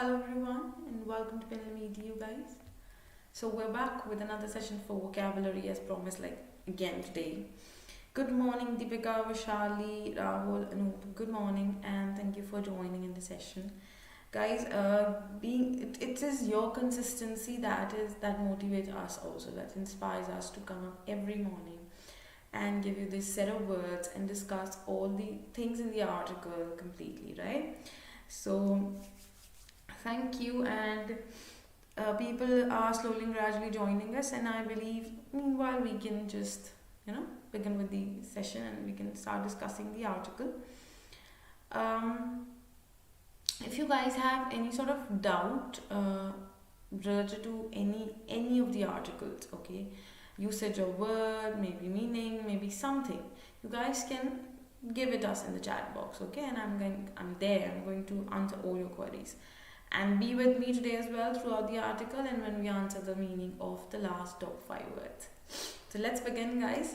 Hello everyone and welcome to PendulumEdu guys. So we're back with another session for vocabulary as promised again today. Good morning Deepika, Vishali, Rahul, Anup. Good morning and thank you for joining in the session. Guys, it is your consistency that motivates us also, that inspires us to come up every morning and give you this set of words and discuss all the things in the article completely, right? So thank you, and people are slowly and gradually joining us, and I believe meanwhile we can just begin with the session and we can start discussing the article. If you guys have any sort of doubt related to any of the articles, okay, usage of word, maybe meaning, maybe something, you guys can give it us in the chat box, okay, and I'm going to answer all your queries. And be with me today as well throughout the article and when we answer the meaning of the last top 5 words. So let's begin, guys.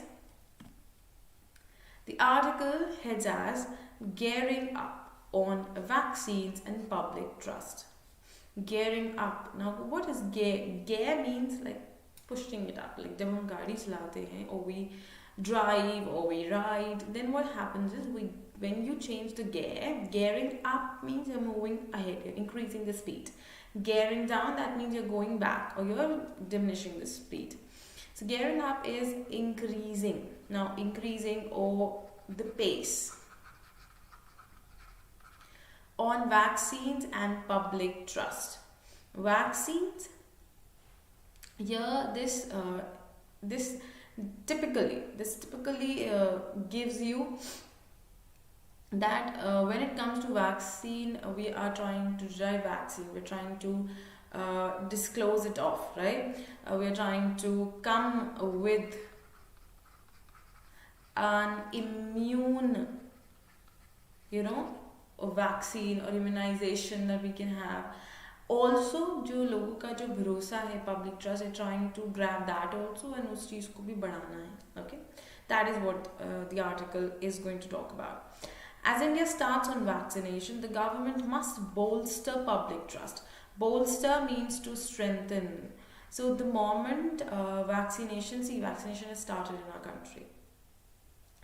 The article heads as Gearing Up on Vaccines and Public Trust. Gearing up. Now what is gear? Gear means like pushing it up. Like जब हम गाड़ी चलाते हैं or we drive or we ride, then what happens is when you change the gear, gearing up means you're moving ahead, you're increasing the speed. Gearing down, that means you're going back or you're diminishing the speed. So gearing up is increasing. Now increasing or the pace on vaccines and public trust. Vaccines, here this typically gives you that when it comes to vaccine, we are trying to drive vaccine, we're trying to disclose it off, right? We're trying to come with an immune, a vaccine or immunization that we can have. Also जो लोगों का जो भरोसा है, public trust, है trying to grab that also and उस चीज़ को भी बढ़ाना है. Okay, that is what the article is going to talk about. As India starts on vaccination, the government must bolster public trust. Bolster means to strengthen. So the moment vaccination has started in our country.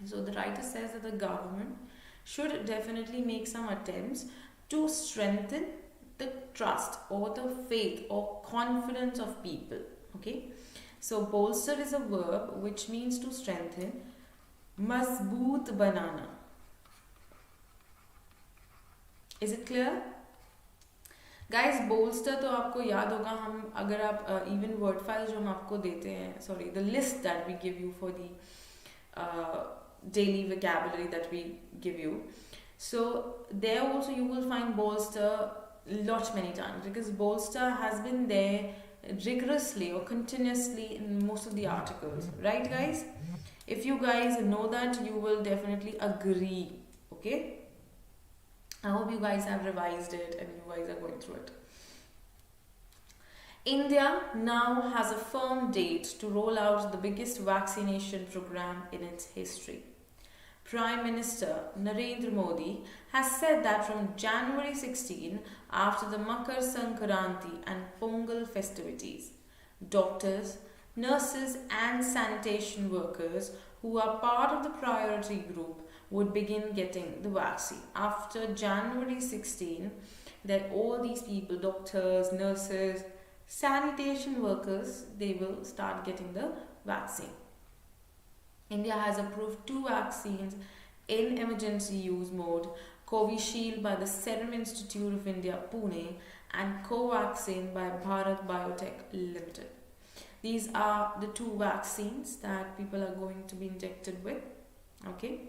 So the writer says that the government should definitely make some attempts to strengthen the trust or the faith or confidence of people. Okay, so bolster is a verb which means to strengthen. Mazboot banana. Is it clear? Guys, bolster तो आपको याद होगा, हम अगर आप even word files जो हम आपको देते हैं, sorry, the list that we give you for the daily vocabulary that we give you. So there also you will find bolster many times, because bolster has been there rigorously or continuously in most of the articles, right guys? If you guys know that, you will definitely agree. Okay, I hope you guys have revised it and you guys are going through it. India now has a firm date to roll out the biggest vaccination program in its history. Prime Minister Narendra Modi has said that from January 16, after the Makar Sankranti and Pongal festivities, doctors, nurses and sanitation workers who are part of the priority group would begin getting the vaccine. After January 16, that all these people, doctors, nurses, sanitation workers, they will start getting the vaccine. India has approved 2 vaccines in emergency use mode, Covishield by the Serum Institute of India, Pune, and Covaxin by Bharat Biotech Limited. These are the 2 vaccines that people are going to be injected with. Okay,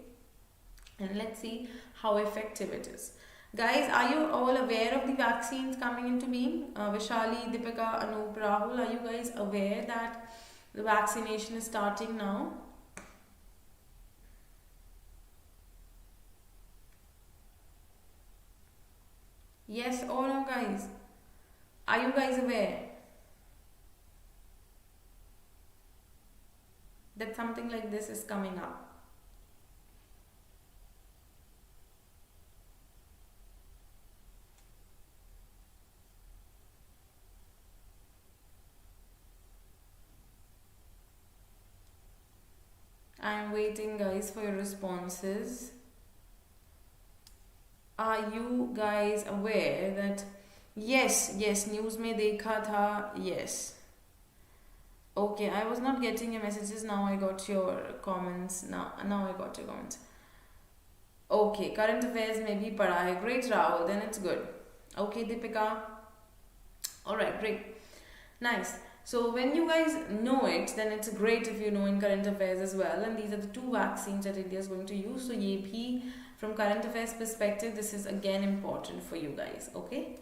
and let's see how effective it is. Guys, are you all aware of the vaccines coming into being? Vishali, Deepika, Anup, Rahul, are you guys aware that the vaccination is starting now? Yes or no, guys? Are you guys aware that something like this is coming up? I'm waiting guys for your responses. Are you guys aware that yes news में देखा था? Yes. Okay, I was not getting your messages. Now I got your comments. Now I got your comments. Okay, current affairs में भी पढ़ा है. Great Rahul, then it's good. Okay Deepika. Alright, great. Nice. So when you guys know it, then it's great if you know in current affairs as well. And these are the 2 vaccines that India is going to use. So ये भी from current affairs perspective, this is again important for you guys. Okay.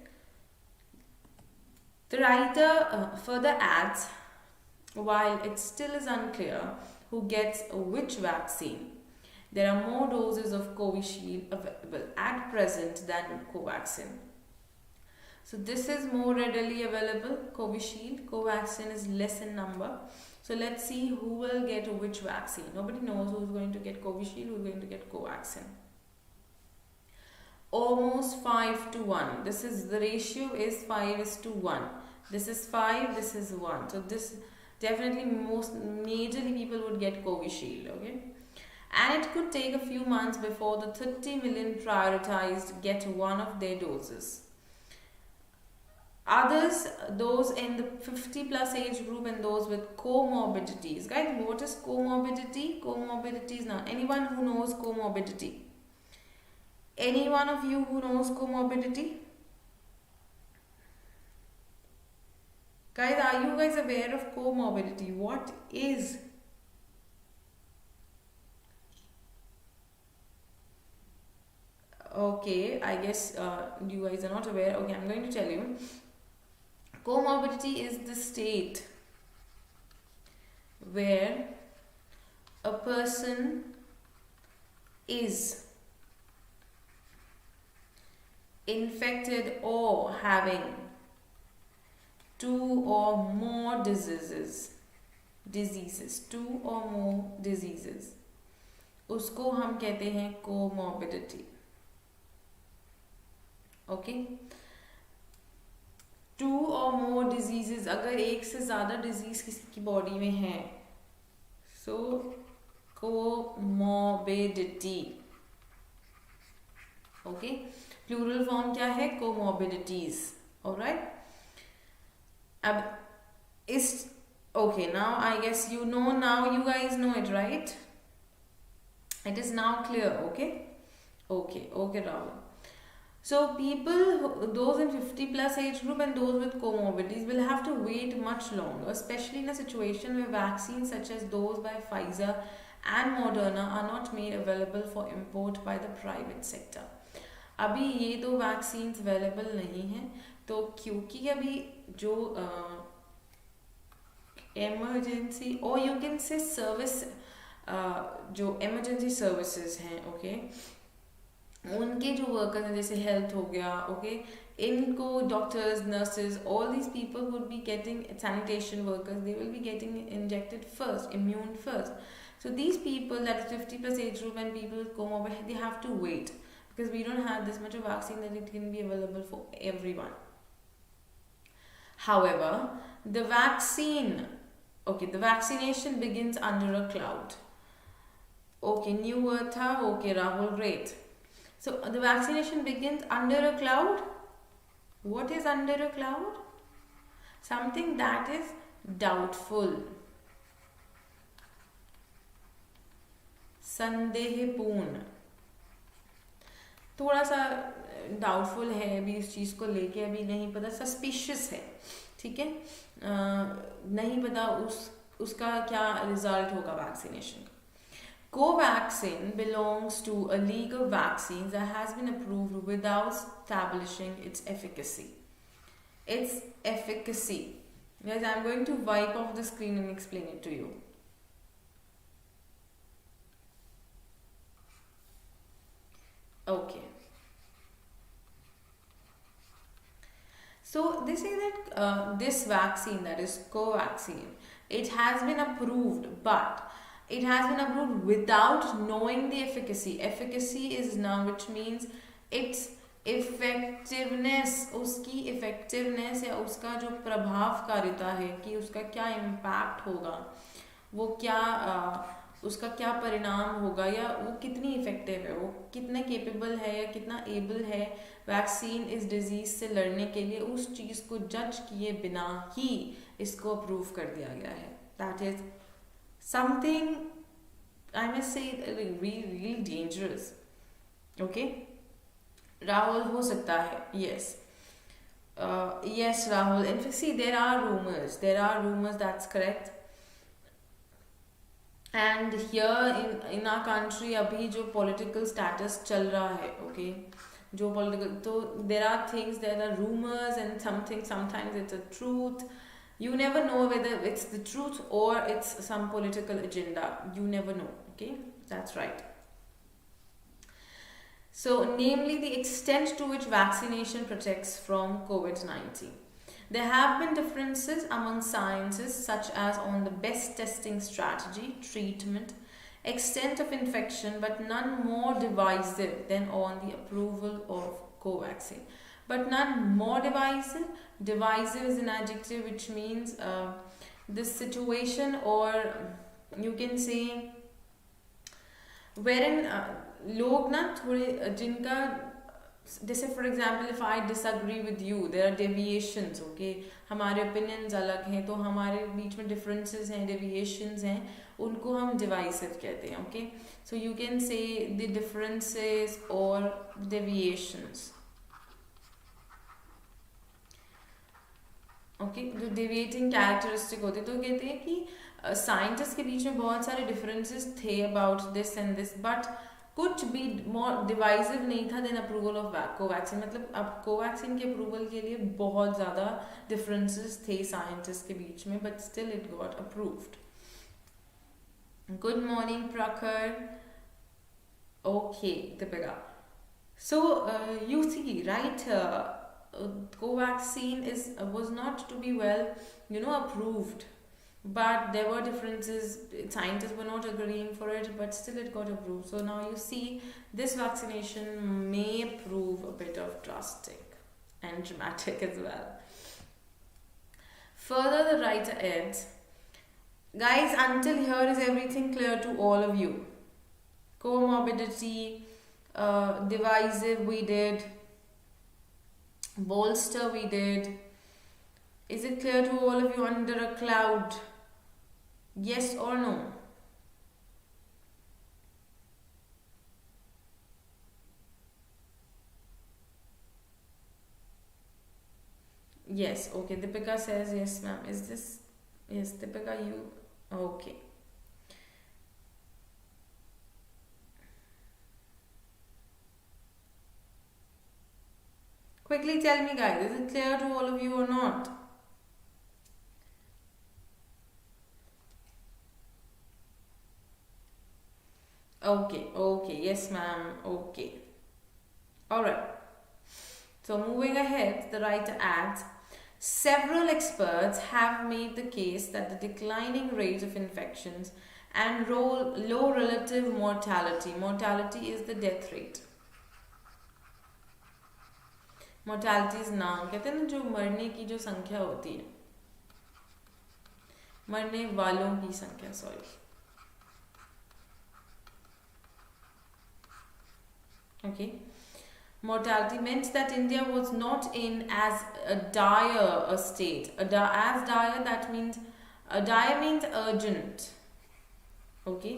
The writer further adds, while it still is unclear who gets which vaccine, there are more doses of Covishield available at present than Covaxin. So this is more readily available, Covishield. Covaxin is less in number. So let's see who will get which vaccine. Nobody knows who's going to get Covishield, who's going to get Covaxin. Almost 5-1. This is, the ratio is 5:1. This is 5, this is 1. So this definitely majorly people would get Covishield, okay? And it could take a few months before the 30 million prioritized get one of their doses. Others, those in the 50 plus age group and those with comorbidities. Guys, what is comorbidity? Comorbidities. Now, anyone who knows comorbidity? Any one of you who knows comorbidity? Guys, are you guys aware of comorbidity? What is? Okay, I guess you guys are not aware. Okay, I'm going to tell you. Comorbidity is the state where a person is infected or having 2 or more diseases, 2 or more diseases. उसको हम कहते हैं comorbidity. Okay, 2 or more diseases. अगर एक से ज़्यादा disease किसी की body में है, so comorbidity. Okay, plural form क्या है? Comorbidities. Alright. अब इस okay, now I guess you know, now you guys know it, right? It is now clear. Okay, Rahul. So people, those in 50 plus age group and those with comorbidities will have to wait much longer, especially in a situation where vaccines such as those by Pfizer and Moderna are not made available for import by the private sector. अभी ये दो vaccines available नहीं हैं, तो क्योंकि अभी जो emergency or you can say service, जो emergency services हैं, okay, उनके जो वर्कर्स हैं जैसे हेल्थ हो गया, ओके, इनको doctors, nurses, all these people would be getting, sanitation workers, they will be getting injected first, immune first. So these people, that is 50 plus age group and people with comorbid, they have to wait because we don't have this much of vaccine that it can be available for everyone. However, the vaccination begins under a cloud. Okay, new word tha, okay Rahul, great. So the vaccination begins under a cloud. What is under a cloud? Something that is doubtful, संदेहपूर्ण. थोड़ा सा doubtful है अभी इस चीज़ को लेके, अभी नहीं पता, सस्पिशियस है, ठीक है, नहीं पता उसका क्या रिजल्ट होगा vaccination. Covaxin belongs to a league of vaccines that has been approved without establishing its efficacy. Guys, I'm going to wipe off the screen and explain it to you. Okay. So they say that this vaccine, that is Covaxin, it has been approved, but it has been approved without knowing the efficacy. Efficacy is now, which means its effectiveness, उसकी effectiveness या उसका जो प्रभावकारिता है कि उसका क्या impact होगा, वो क्या उसका क्या परिणाम होगा, या वो कितनी इफेक्टिव है, वो कितने केपेबल है या कितना एबल है वैक्सीन इस डिजीज से लड़ने के लिए, उस चीज़ को जज किए बिना ही इसको अप्रूव कर दिया गया है. That is something I must say really dangerous. Okay Rahul, हो सकता है. Yes yes Rahul, in fact see there are rumors, that's correct. And here in our country अभी जो political status चल रहा है, okay, जो political, तो there are things, there are rumors and sometimes it's a truth. You never know whether it's the truth or it's some political agenda. You never know. Okay, that's right. So, namely the extent to which vaccination protects from COVID-19. There have been differences among scientists such as on the best testing strategy, treatment, extent of infection, but none more divisive than on the approval of Covaxin. But none more divisive. Divisive is an adjective which means this situation, or you can say wherein लोग ना थोड़े जिनका, जैसे for example if I disagree with you, there are deviations. Okay, हमारे opinions अलग हैं तो हमारे बीच में डिफरेंसेस हैं, डेविएशंस हैं, उनको हम डिवाइसिव कहते हैं. Okay, so you can say the differences और डेविएशंस. ओके, जो डेविएटिंग कैरेक्टरिस्टिक होती है, तो कहते हैं कि साइंटिस्ट के बीच में बहुत सारे डिफरेंसेस थे about this and this, but कुछ भी मोर डिवाइसिव नहीं था देन अप्रूवल ऑफ कोवैक्सीन. मतलब अब कोवैक्सीन के अप्रूवल के लिए बहुत ज़्यादा डिफरेंसेस थे साइंटिस्ट के बीच में, but still it got approved. Good morning Prakhar. Okay Deepika, so you see right, Covaxin was not to be approved, but there were differences. Scientists were not agreeing for it, but still it got approved. So now you see this vaccination may prove a bit of drastic and dramatic as well. Further, the writer adds, guys, until here is everything clear to all of you? Comorbidity, divisive we did, bolster we did. Is it clear to all of you under a cloud? Yes or no? Yes, okay. Deepika says yes, ma'am. Is this, yes, Deepika, you, okay. Quickly tell me, guys, is it clear to all of you or not? Okay, yes ma'am, okay. Alright. So moving ahead, the writer adds, several experts have made the case that the declining rate of infections and low relative mortality is the death rate. Mortality is noun, कहते हैं ना जो मरने की जो संख्या होती है, मरने वालों की संख्या, sorry. Okay, mortality meant that India was not in as dire a state. As dire, that means dire means urgent. Okay,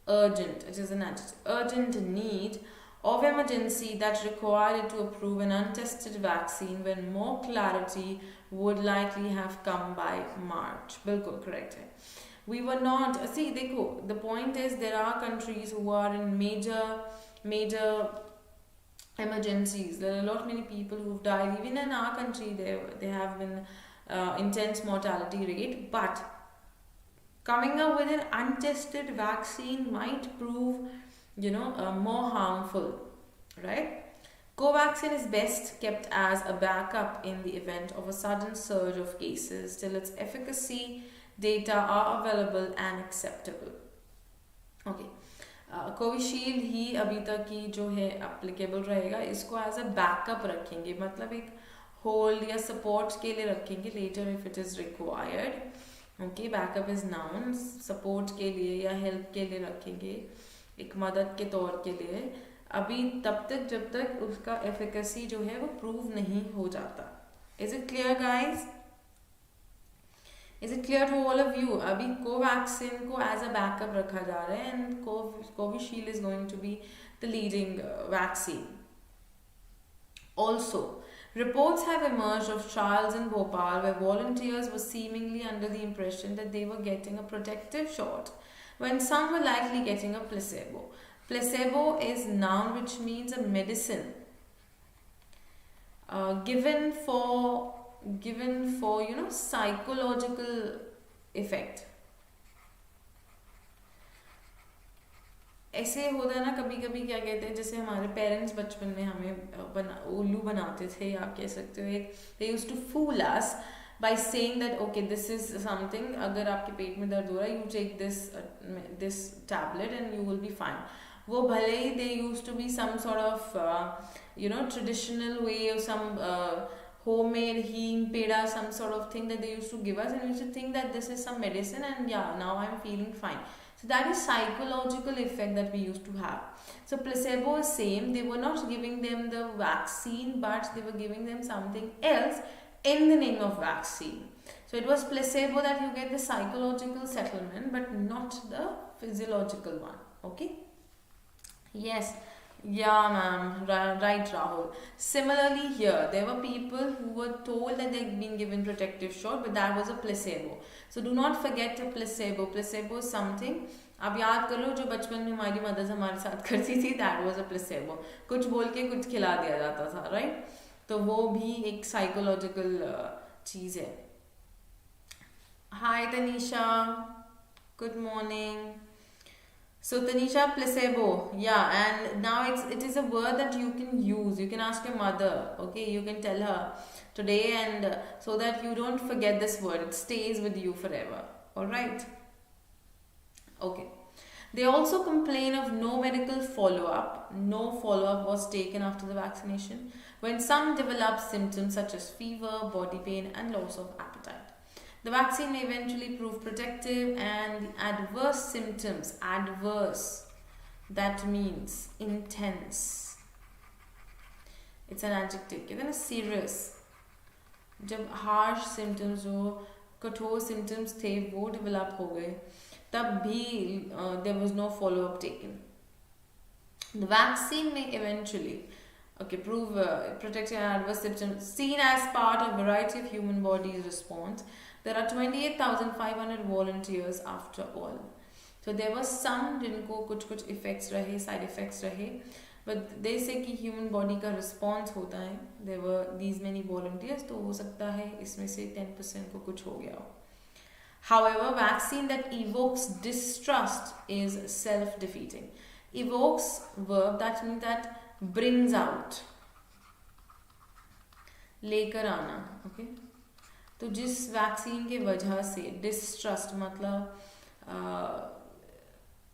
urgent, it is an adjective. Urgent need of emergency that required it to approve an untested vaccine when more clarity would likely have come by March. बिल्कुल correct है. We were not, see देखो, the point is there are countries who are in major emergencies. There are a lot many people who've died. Even in our country there have been intense mortality rate, but coming up with an untested vaccine might prove more harmful, right? Covaxin is best kept as a backup in the event of a sudden surge of cases till its efficacy data are available and acceptable. Okay, Covishield ही अभी तक की जो है applicable रहेगा. इसको as a backup रखेंगे, मतलब एक होल्ड या सपोर्ट के लिए रखेंगे later if it is required. Okay, backup is known, support के लिए या हेल्प के लिए रखेंगे, एक मदद के तौर के लिए, अभी तब तक जब तक उसका एफिकेसी जो है वो प्रूव नहीं हो जाता. Is it clear guys? Is it clear to all of you? अभी कोवैक्सीन को एज अ बैकअप रखा जा रहा है and Covishield is going to be the leading vaccine. Also, reports have emerged of trials in Bhopal where volunteers were seemingly under the impression that they were getting a protective shot when some were likely getting a placebo. Placebo is noun which means a medicine given for psychological effect. ऐसे होता है ना, कभी कभी क्या कहते हैं, जैसे हमारे पेरेंट्स बचपन में हमें उल्लू बनाते थे, आप कह सकते हो, एक they used to fool us by saying that okay this is something, अगर आपके पेट में दर्द हो रहा है you take this tablet and you will be fine. वो भले ही they used to be some sort of traditional way और some homemade heme peda, some sort of thing that they used to give us, and we used to think that this is some medicine and yeah, now I'm feeling fine. So that is psychological effect that we used to have. So placebo is same, they were not giving them the vaccine but they were giving them something else in the name of vaccine. So it was placebo that you get the psychological settlement but not the physiological one. Okay, yes. Yeah, ma'am. Right, Rahul. Similarly here, there were people who were told that they'd been given protective shot, but that was a placebo. So do not forget a placebo. Placebo is something, आप याद कर लो जो बचपन में हमारी mother's हमारे साथ करती थी, that was a placebo. कुछ बोल के कुछ खिला दिया जाता था, right? तो वो भी एक psychological चीज़ है. Hi Tanisha, good morning. So Tanisha, placebo, yeah, and now it is a word that you can use. You can ask your mother, okay? You can tell her today, and so that you don't forget this word, it stays with you forever. All right? Okay. They also complain of no medical follow-up. No follow-up was taken after the vaccination when some developed symptoms such as fever, body pain, and loss of appetite. The vaccine may eventually prove protective, and the adverse symptoms, adverse, that means intense. It's an adjective. कहते हैं ना serious. जब harsh symptoms हो, कठोर symptoms थे, वो develop हो गए, तब भी there was no follow-up taken. The vaccine may eventually prove protective and adverse symptoms seen as part of a variety of human body's response. There are 28,500 volunteers after all. So there were some जिनको कुछ effects रहे, side effects रहे, but they say कि human body का response होता है. There were these many volunteers, तो हो सकता है इसमें से 10% को कुछ हो गया हो. However, vaccine that evokes distrust is self-defeating. Evokes verb, that means that brings out, लेकर आना, okay? तो जिस वैक्सीन के वजह से डिस्ट्रस्ट मतलब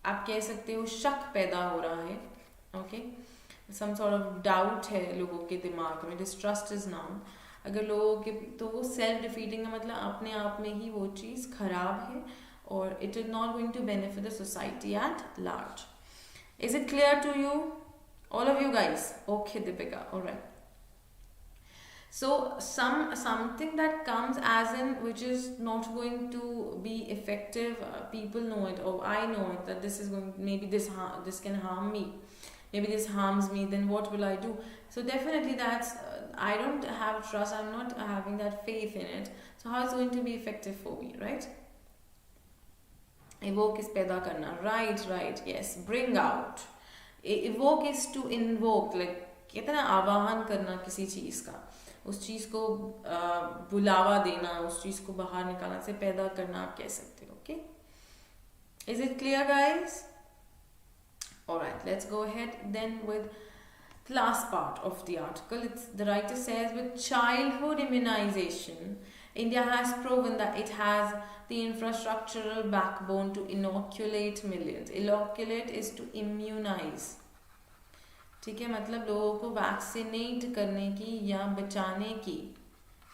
आप कह सकते हो शक पैदा हो रहा है, okay, some sort of doubt है लोगों के दिमाग में, डिस्ट्रस्ट इज नाउन. अगर लोगों के, तो वो सेल्फ डिफीटिंग का मतलब अपने आप में ही वो चीज़ खराब है और it is not going to benefit the society at large. Is it clear to you all of you guys? Okay Deepika, alright. So something that comes as in which is not going to be effective, people know it, or I know it, that this is going, maybe this can harm me, maybe this harms me, then what will I do? So definitely that's I don't have trust, I'm not having that faith in it, so how is it going to be effective for me, right? Evoke is पैदा करना, right, yes. Bring out, evoke is to invoke, like कहते हैं ना आवाहन करना किसी चीज़ का, उस चीज़ को बुलावा देना, उस चीज़ को बाहर निकालना, से पैदा करना आप कह सकते हो. Okay, is it clear guys? Alright, let's go ahead then with the last part of the article. The writer says, with childhood immunization, India has proven that it has the infrastructural backbone to inoculate millions. Inoculate is to immunize. ठीक है, मतलब लोगों को vaccinate करने की या बचाने की,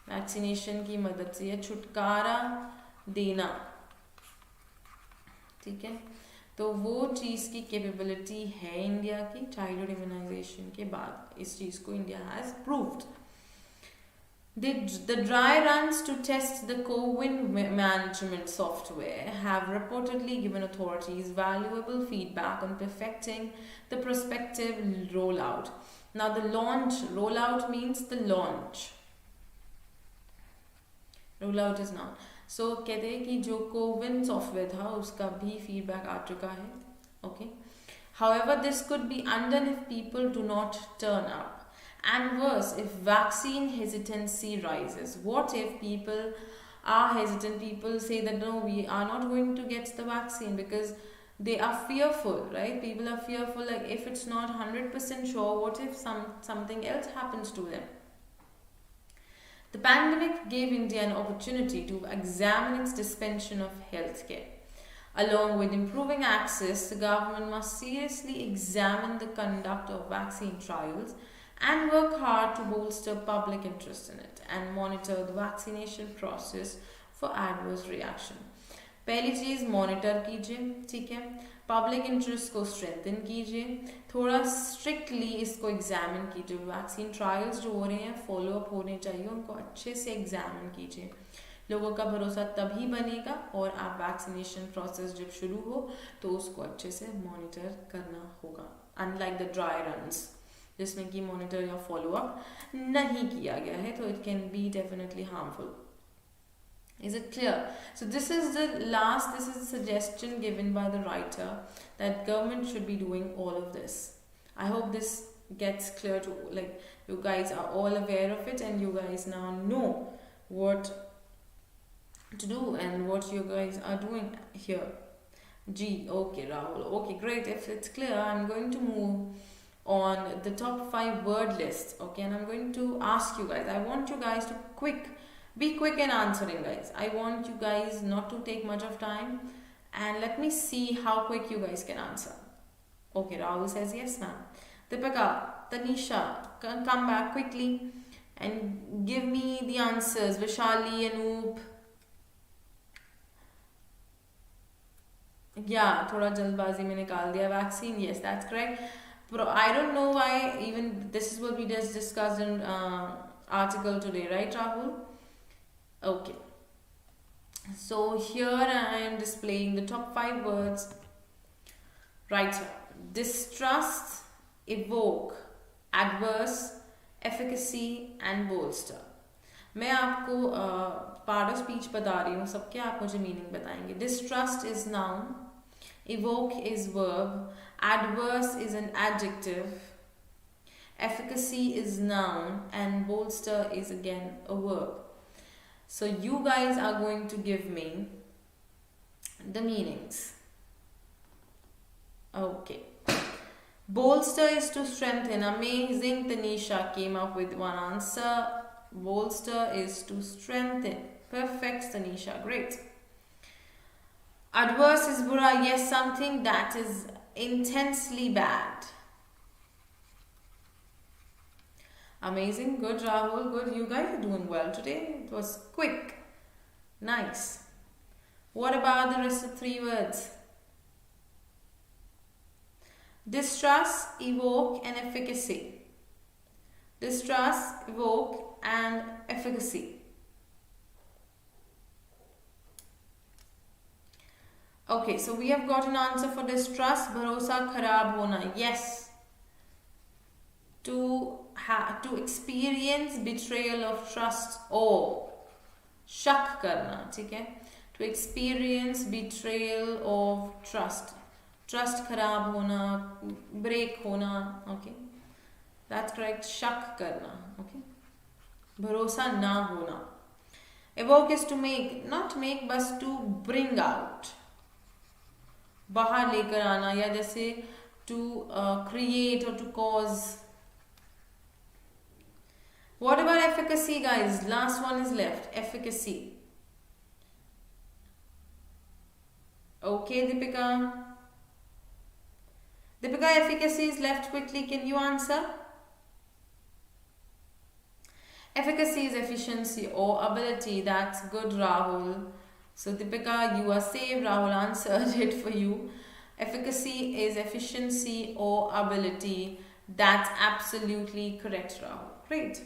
वैक्सीनेशन की मदद से, या छुटकारा देना, ठीक है। तो वो चीज़ की कैपेबिलिटी है इंडिया की चाइल्डहुड इम्यूनाइजेशन के बाद, इस चीज़ को India has proved. The dry runs to test the COVID management software have reportedly given authorities valuable feedback on perfecting the prospective rollout. Now the rollout means the launch. Rollout is now. So कहते हैं कि जो CoWIN software था उसका भी feedback आ चुका है, okay. However, this could be undone if people do not turn up. And worse, if vaccine hesitancy rises. What if people are hesitant? People say that no, we are not going to get the vaccine because they are fearful, right? People are fearful, like if it's not 100% sure, what if something else happens to them? The pandemic gave India an opportunity to examine its dispensation of healthcare. Along with improving access, the government must seriously examine the conduct of vaccine trials and work hard to bolster public interest in it and monitor the vaccination process for adverse reaction. पहली चीज़ monitor कीजिए, ठीक है, public interest को strengthen कीजिए, थोड़ा strictly इसको examine कीजिए, vaccine trials जो हो रहे हैं फॉलोअप होने चाहिए, उनको अच्छे से एग्जामिन कीजिए। लोगों का भरोसा तभी बनेगा और आप वैक्सीनेशन प्रोसेस जब शुरू हो तो उसको अच्छे से मॉनिटर करना होगा, अनलाइक द ड्राई रन्स जिसमें कि मॉनिटर या फॉलोअप नहीं किया गया है, तो it can be definitely harmful. Is it clear? So this is the suggestion given by the writer that government should be doing all of this. I hope this gets clear to, like, you guys are all aware of it and you guys now know what to do and what you guys are doing here. Okay, Rahul. Okay, great. If it's clear, I'm going to move on the top 5 word list, okay, and I'm going to ask you guys, I want you guys to be quick in answering, guys. I want you guys not to take much of time and let me see how quick you guys can answer. Okay, Rahul says yes, ma'am. Deepika, Tanisha, come back quickly and give me the answers. Vishali, Anoop. Yeah, thoda jalbazi mein nikal diya. Vaccine, yes, that's correct. I don't know why even this is what we just discussed in article today, right, Rahul? Okay. So here I am displaying the top 5 words. Right. Distrust, evoke, adverse, efficacy and bolster. मैं आपको part of speech बता रही हूँ, सबके आप मुझे meaning बताएंगे. Distrust is noun. Evoke is verb, adverse is an adjective, efficacy is noun, and bolster is again a verb. So you guys are going to give me the meanings. Okay. Bolster is to strengthen. Amazing. Tanisha came up with one answer. Bolster is to strengthen. Perfect, Tanisha. Great. Adverse is bura. Yes, something that is intensely bad. Amazing. Good, Rahul. Good. You guys are doing well today. It was quick. Nice. What about the rest of 3 words? Distrust, evoke and efficacy. Distrust, evoke and efficacy. Okay, so we have got an answer for distrust. Bharosa kharab hona. Yes. To experience betrayal of trust or शक करना, ठीक है, to experience betrayal of trust, trust खराब होना, break होना, okay, that's correct. शक करना, okay, भरोसा ना होना. Evoke is to make, not make, but to bring out, बाहर लेकर आना, या जैसे to create or to cause. What about efficacy, guys? Last one is left. Efficacy. Okay, Deepika. Deepika, efficacy is left. Quickly, can you answer? Efficacy is efficiency or ability. That's good, Rahul. So Deepika, you are safe. Rahul answered it for you. Efficacy is efficiency or ability. That's absolutely correct, Rahul. Great.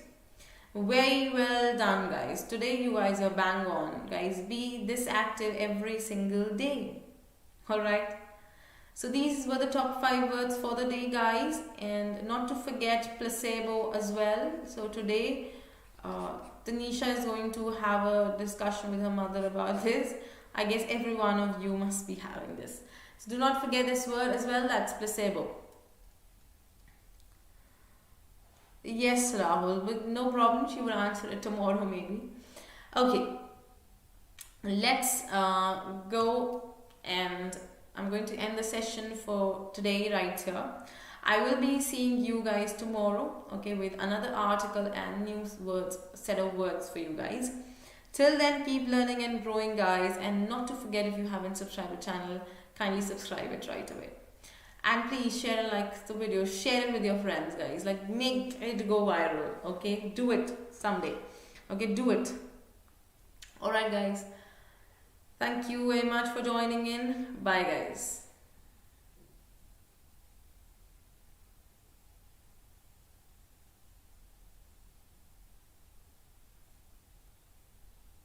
Very well done, guys. Today you guys are bang on. Guys, be this active every single day. Alright. So these were the top 5 words for the day, guys. And not to forget placebo as well. So today, Tanisha is going to have a discussion with her mother about this. I guess every one of you must be having this. So do not forget this word as well, that's placebo. Yes, Rahul, but no problem, she will answer it tomorrow maybe. Okay, let's go, and I'm going to end the session for today right here. I will be seeing you guys tomorrow, okay, with another article and new words, set of words for you guys. Till then, keep learning and growing, guys, and not to forget, if you haven't subscribed to the channel, kindly subscribe it right away. And please share and like the video, share it with your friends, guys. Like, make it go viral, okay? Do it someday, okay? Do it. Alright, guys. Thank you very much for joining in. Bye, guys.